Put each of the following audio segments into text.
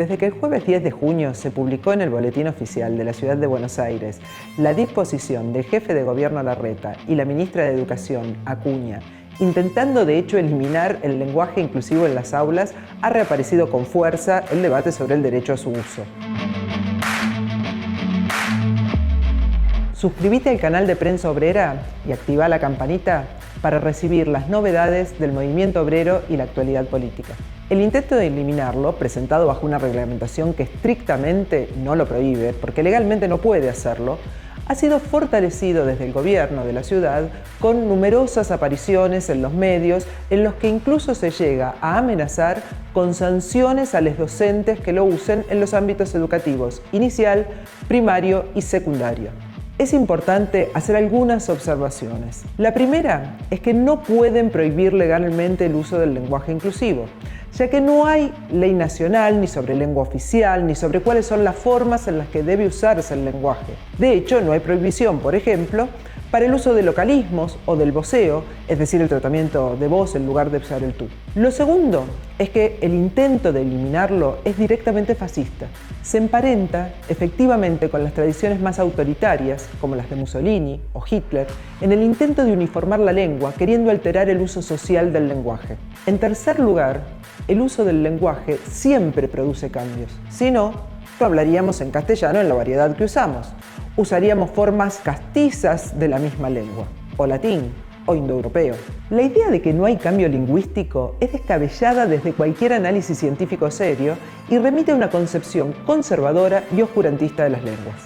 Desde que el jueves 10 de junio se publicó en el Boletín Oficial de la Ciudad de Buenos Aires la disposición del jefe de gobierno Larreta y la ministra de Educación, Acuña, intentando de hecho eliminar el lenguaje inclusivo en las aulas, ha reaparecido con fuerza el debate sobre el derecho a su uso. Suscríbete al canal de Prensa Obrera y activa la campanita para recibir las novedades del movimiento obrero y la actualidad política. El intento de eliminarlo, presentado bajo una reglamentación que estrictamente no lo prohíbe, porque legalmente no puede hacerlo, ha sido fortalecido desde el gobierno de la ciudad con numerosas apariciones en los medios en los que incluso se llega a amenazar con sanciones a los docentes que lo usen en los ámbitos educativos inicial, primario y secundario. Es importante hacer algunas observaciones. La primera es que no pueden prohibir legalmente el uso del lenguaje inclusivo, ya que no hay ley nacional ni sobre lengua oficial ni sobre cuáles son las formas en las que debe usarse el lenguaje. De hecho, no hay prohibición, por ejemplo, para el uso de localismos o del voceo, es decir, el tratamiento de voz en lugar de usar el tú. Lo segundo es que el intento de eliminarlo es directamente fascista. Se emparenta efectivamente con las tradiciones más autoritarias, como las de Mussolini o Hitler, en el intento de uniformar la lengua, queriendo alterar el uso social del lenguaje. En tercer lugar, el uso del lenguaje siempre produce cambios. Si no, no hablaríamos en castellano en la variedad que usamos. Usaríamos formas castizas de la misma lengua, o latín, o indoeuropeo. La idea de que no hay cambio lingüístico es descabellada desde cualquier análisis científico serio y remite a una concepción conservadora y oscurantista de las lenguas.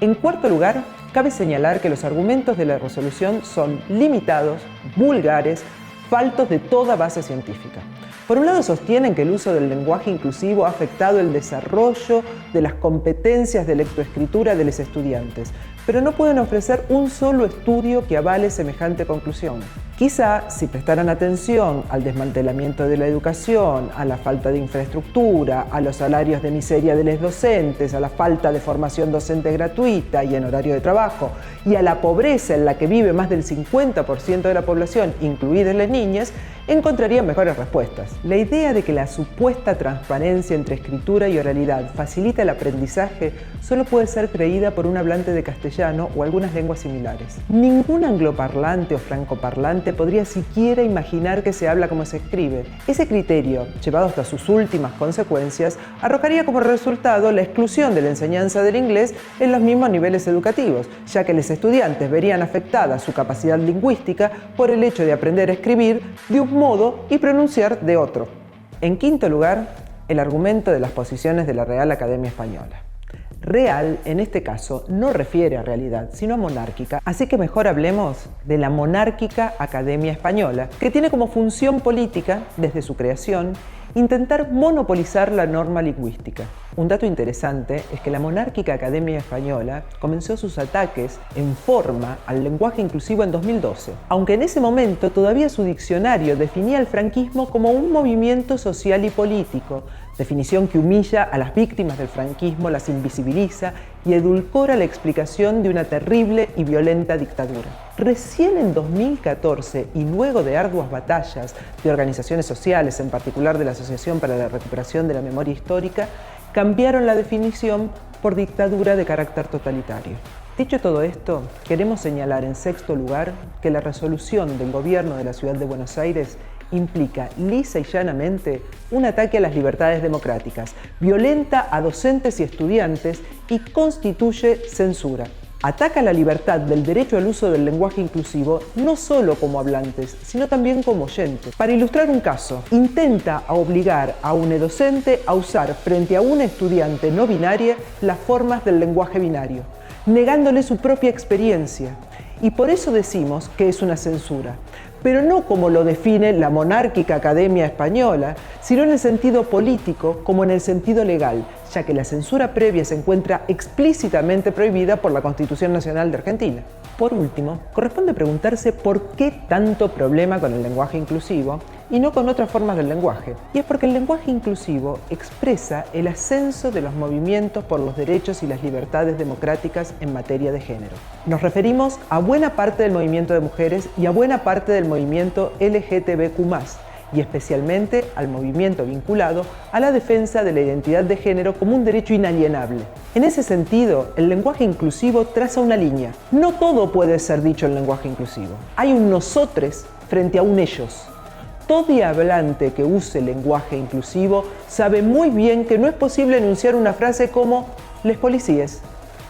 En cuarto lugar, cabe señalar que los argumentos de la resolución son limitados, vulgares, faltos de toda base científica. Por un lado sostienen que el uso del lenguaje inclusivo ha afectado el desarrollo de las competencias de lectoescritura de los estudiantes, pero no pueden ofrecer un solo estudio que avale semejante conclusión. Quizá, si prestaran atención al desmantelamiento de la educación, a la falta de infraestructura, a los salarios de miseria de los docentes, a la falta de formación docente gratuita y en horario de trabajo, y a la pobreza en la que vive más del 50% de la población, incluidas las niñas, encontrarían mejores respuestas. La idea de que la supuesta transparencia entre escritura y oralidad facilita el aprendizaje solo puede ser creída por un hablante de castellano o algunas lenguas similares. Ningún angloparlante o francoparlante podría siquiera imaginar que se habla como se escribe. Ese criterio, llevado hasta sus últimas consecuencias, arrojaría como resultado la exclusión de la enseñanza del inglés en los mismos niveles educativos, ya que los estudiantes verían afectada su capacidad lingüística por el hecho de aprender a escribir de un modo y pronunciar de otro. En quinto lugar, el argumento de las posiciones de la Real Academia Española. Real, en este caso, no refiere a realidad, sino a monárquica, así que mejor hablemos de la Monárquica Academia Española, que tiene como función política, desde su creación, intentar monopolizar la norma lingüística. Un dato interesante es que la Monárquica Academia Española comenzó sus ataques en forma al lenguaje inclusivo en 2012, aunque en ese momento todavía su diccionario definía el franquismo como un movimiento social y político, definición que humilla a las víctimas del franquismo, las invisibiliza y edulcora la explicación de una terrible y violenta dictadura. Recién en 2014, y luego de arduas batallas de organizaciones sociales, en particular de la Asociación para la Recuperación de la Memoria Histórica, cambiaron la definición por dictadura de carácter totalitario. Dicho todo esto, queremos señalar en sexto lugar que la resolución del gobierno de la Ciudad de Buenos Aires implica lisa y llanamente un ataque a las libertades democráticas, violenta a docentes y estudiantes y constituye censura. Ataca la libertad del derecho al uso del lenguaje inclusivo no solo como hablantes, sino también como oyentes. Para ilustrar un caso, intenta obligar a un docente a usar frente a una estudiante no binaria las formas del lenguaje binario, negándole su propia experiencia. Y por eso decimos que es una censura, pero no como lo define la Monárquica Academia Española, sino en el sentido político como en el sentido legal, ya que la censura previa se encuentra explícitamente prohibida por la Constitución Nacional de Argentina. Por último, corresponde preguntarse por qué tanto problema con el lenguaje inclusivo y no con otras formas del lenguaje. Y es porque el lenguaje inclusivo expresa el ascenso de los movimientos por los derechos y las libertades democráticas en materia de género. Nos referimos a buena parte del movimiento de mujeres y a buena parte del movimiento LGTBQ+, y especialmente al movimiento vinculado a la defensa de la identidad de género como un derecho inalienable. En ese sentido, el lenguaje inclusivo traza una línea. No todo puede ser dicho en lenguaje inclusivo. Hay un nosotres frente a un ellos. Todo hablante que use lenguaje inclusivo sabe muy bien que no es posible enunciar una frase como «les policíes».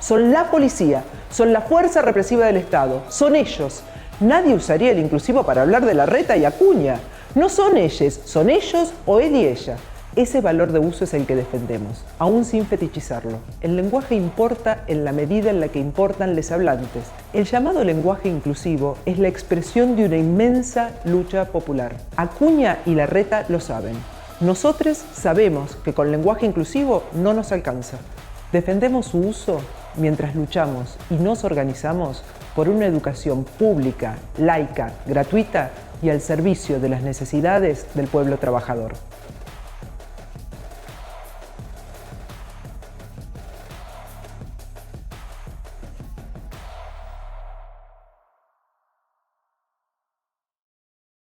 Son la policía, son la fuerza represiva del Estado, son ellos. Nadie usaría el inclusivo para hablar de Larreta y Acuña. No son ellos, son ellos o él y ella. Ese valor de uso es el que defendemos, aún sin fetichizarlo. El lenguaje importa en la medida en la que importan los hablantes. El llamado lenguaje inclusivo es la expresión de una inmensa lucha popular. Acuña y Larreta lo saben. Nosotros sabemos que con lenguaje inclusivo no nos alcanza. Defendemos su uso mientras luchamos y nos organizamos por una educación pública, laica, gratuita y al servicio de las necesidades del pueblo trabajador.